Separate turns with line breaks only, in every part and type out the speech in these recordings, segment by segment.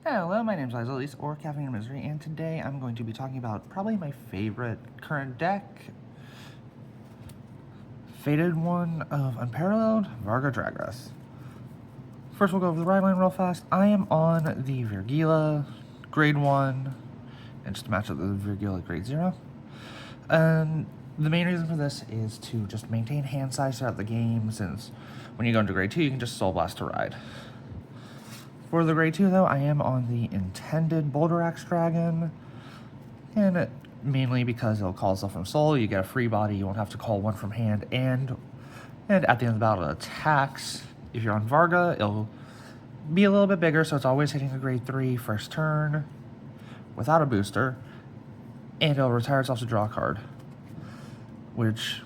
Hello, my name is Elise, or Caffeine and Misery, and today I'm going to be talking about probably my favorite current deck, Faded one of Unparalleled, Varga Dragres. First we'll go over the ride line real fast. I am on the Virgila grade 1, and just to match up the Virgila grade 0. And the main reason for this is to just maintain hand size throughout the game, since when you go into grade 2 you can just Soul Blast to ride. For the grade 2 though, I am on the intended Boulder Axe Dragon, and mainly because it'll call itself from Soul, you get a free body, you won't have to call one from hand, and at the end of the battle it attacks. If you're on Varga, it'll be a little bit bigger, so it's always hitting a grade 3 first turn without a booster, and it'll retire itself to draw a card, which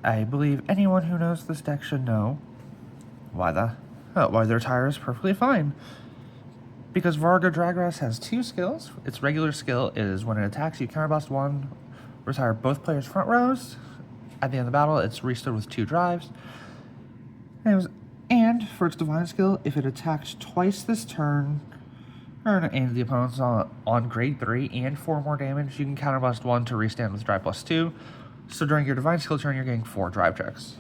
I believe anyone who knows this deck should know why the retire is perfectly fine. Because Varga Dragres has 2 skills. Its regular skill is when it attacks, you counterblast 1, retire both players' front rows. At the end of the battle, it's restored with 2 drives. And for its divine skill, if it attacked twice this turn, and the opponent's on grade 3 and 4 more damage, you can counterblast 1 to restand with drive plus 2. So during your divine skill turn, you're getting 4 drive checks.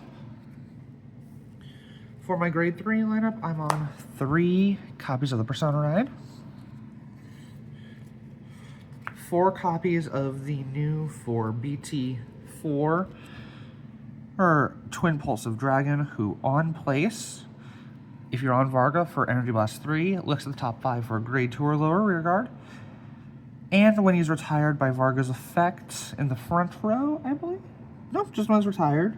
For my grade 3 lineup, I'm on 3 copies of the Persona Ride, 4 copies of the new 4BT-04, or Twin Pulse of Dragon, who on place, if you're on Varga for Energy Blast 3, looks at the top 5 for grade 2 or lower rear guard. And when he's retired by Varga's effect in the front row, I believe? Nope, just when he's retired.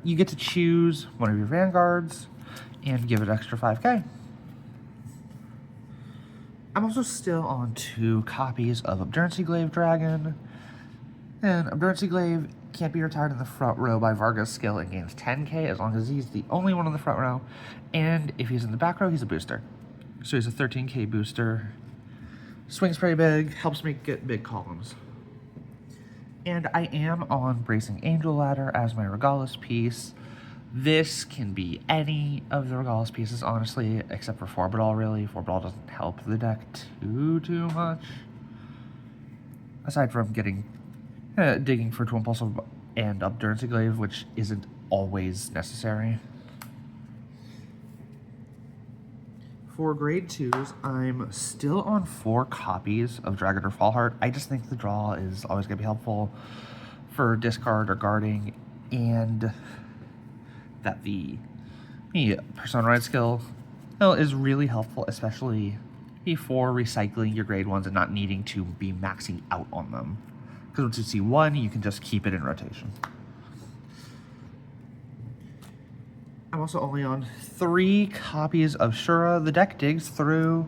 You get to choose one of your vanguards and give it extra 5k. I'm also still on 2 copies of Obduracy Glaive Dragon, and Obduracy Glaive can't be retired in the front row by Varga's skill and gains 10k as long as he's the only one in the front row, and if he's in the back row, he's a booster. So he's a 13k booster, swings pretty big, helps me get big columns. And I am on Bracing Angel Ladder as my Regalis piece. This can be any of the Regalis pieces, honestly, except for Forbidal, really. Forbidal doesn't help the deck too much. Aside from digging for Twin Pulse and Obduracy Glaive, which isn't always necessary. For grade 2s, I'm still on 4 copies of Dragon or Fallheart. I just think the draw is always going to be helpful for discard or guarding, and that the Persona Ride skill is really helpful, especially for recycling your grade 1s and not needing to be maxing out on them. Because once you see 1, you can just keep it in rotation. I'm also only on 3 copies of Shura. The deck digs through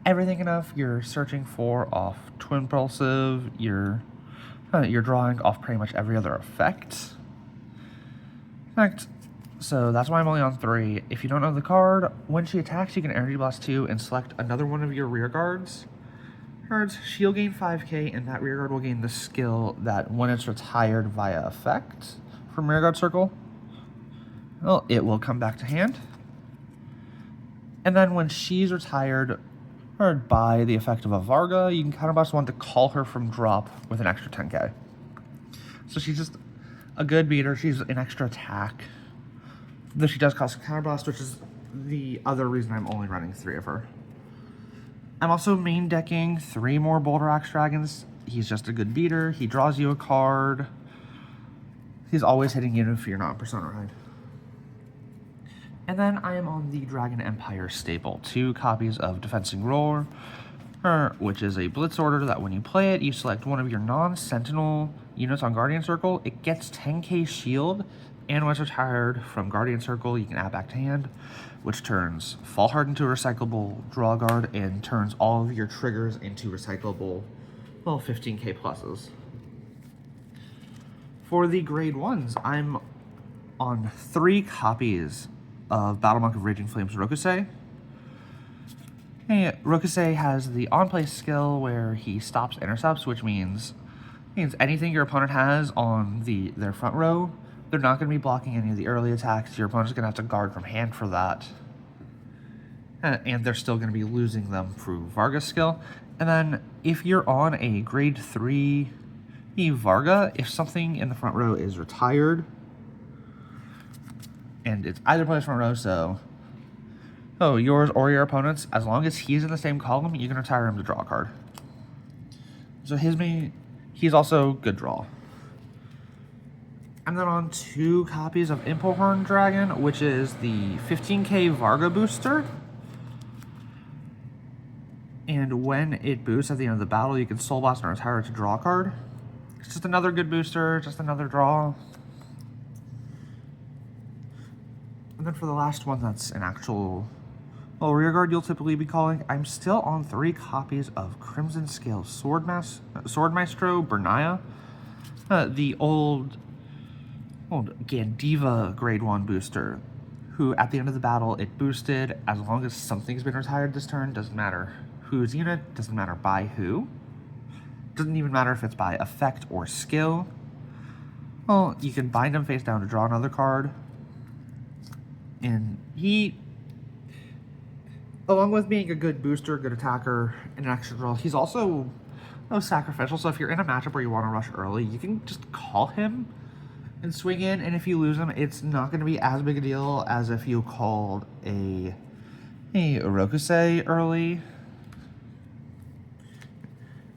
everything enough. You're searching for off Twin Pulsive, you're drawing off pretty much every other effect. So that's why I'm only on 3. If you don't know the card, when she attacks, you can Energy Blast 2 and select another one of your rear guards. She'll gain 5k, and that rear guard will gain the skill that when it's retired via effect from rear guard circle, well, it will come back to hand. And then when she's retired by the effect of a Varga, you can counterblast 1 to call her from drop with an extra 10k. So she's just a good beater. She's an extra attack, though she does cost a counterblast, which is the other reason I'm only running 3 of her. I'm also main decking 3 more Boulder Axe Dragons. He's just a good beater. He draws you a card. He's always hitting you if you're not Persona Ride. And then I am on the Dragon Empire staple, 2 copies of Defensing Roar, which is a blitz order that when you play it, you select one of your non-sentinel units on Guardian Circle. It gets 10k shield, and when it's retired from Guardian Circle, you can add back to hand, which turns Fallheart into a recyclable draw guard and turns all of your triggers into recyclable, 15k pluses. For the grade 1s, I'm on 3 copies of Battle Monk of Raging Flames Rokusei. Rokusei has the on-play skill where he stops intercepts, which means anything your opponent has on their front row, they're not going to be blocking any of the early attacks. Your opponent's going to have to guard from hand for that. and they're still going to be losing them through Varga's skill. And then if you're on a grade 3 Varga, if something in the front row is retired, and it's either player's front row, so yours or your opponent's, as long as he's in the same column, you can retire him to draw a card. So he's also good draw. I'm then on 2 copies of Impelhorn Dragon, which is the 15k Varga booster. And when it boosts at the end of the battle, you can Soul Blast and retire it to draw a card. It's just another good booster, just another draw. And then for the last one, that's an actual rearguard you'll typically be calling. I'm still on 3 copies of Crimson Scale Sword Maestro Bernaya, the old Gandiva grade 1 booster, who at the end of the battle it boosted as long as something's been retired this turn. Doesn't matter whose unit, doesn't matter by who, doesn't even matter if it's by effect or skill. Well, you can bind him face down to draw another card, and he, along with being a good booster, good attacker, and an extra draw, he's also sacrificial. So if you're in a matchup where you want to rush early, you can just call him and swing in, and if you lose him, it's not going to be as big a deal as if you called a Rokusei early.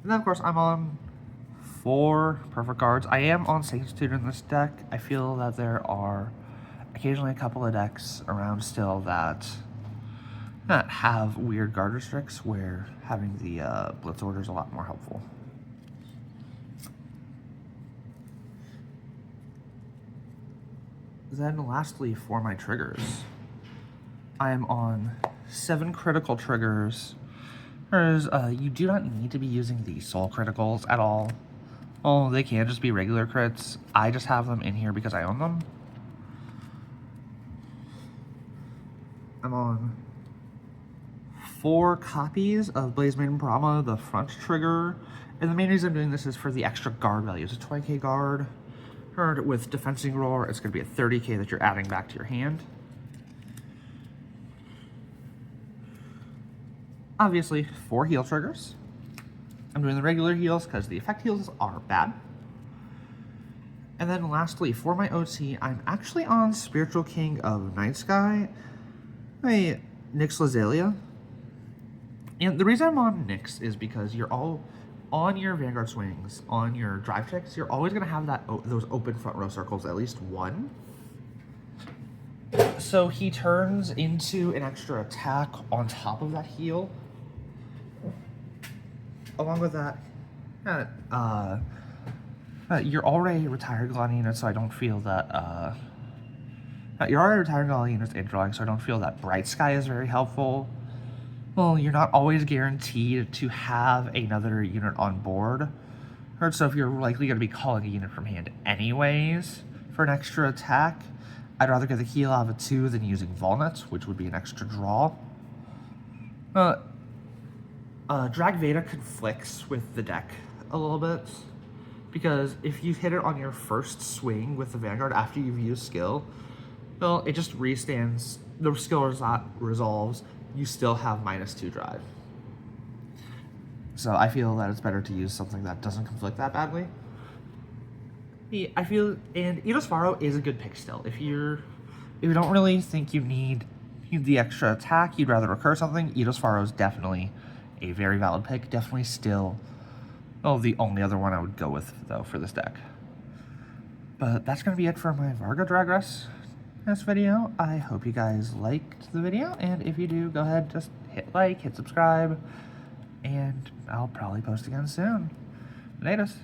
And then, of course, I'm on 4 perfect cards. I am on Sanctitude in this deck. I feel that there are occasionally a couple of decks around still that have weird guard restricts where having the Blitz Order is a lot more helpful. Then lastly, for my triggers, I am on 7 critical triggers. You do not need to be using the soul criticals at all. Oh, they can just be regular crits. I just have them in here because I own them. I'm on 4 copies of Blaze Maiden Brahma, the front trigger. And the main reason I'm doing this is for the extra guard value. It's a 20k guard. With Defensing Roar, it's going to be a 30k that you're adding back to your hand. Obviously, 4 heal triggers. I'm doing the regular heals because the effect heals are bad. And then lastly, for my OT, I'm actually on Spiritual King of Night Sky, Nyx Lazalia. And the reason I'm on Nyx is because you're all on your Vanguard swings, on your drive checks, you're always going to have those open front row circles, at least one. So he turns into an extra attack on top of that heal. Along with that, you're already retired Galani units, so I don't feel that, you're already retiring Galani units in drawing, so I don't feel that Bright Sky is very helpful. Well, you're not always guaranteed to have another unit on board. So if you're likely going to be calling a unit from hand anyways for an extra attack, I'd rather get the heal out of a 2 than using Volnets, which would be an extra draw. Drag Veda conflicts with the deck a little bit, because if you hit it on your first swing with the Vanguard after you've used skill, well, it just restands, the skill resolves, you still have -2 drive. So I feel that it's better to use something that doesn't conflict that badly. I feel, and Edos Faro is a good pick still. If you don't really think you need the extra attack, you'd rather recur something, Edos Faro is definitely a very valid pick. Definitely still, the only other one I would go with, though, for this deck. But that's going to be it for my Varga Dragres in this video. I hope you guys liked the video, and if you do, go ahead, just hit like, hit subscribe, and I'll probably post again soon. Latest.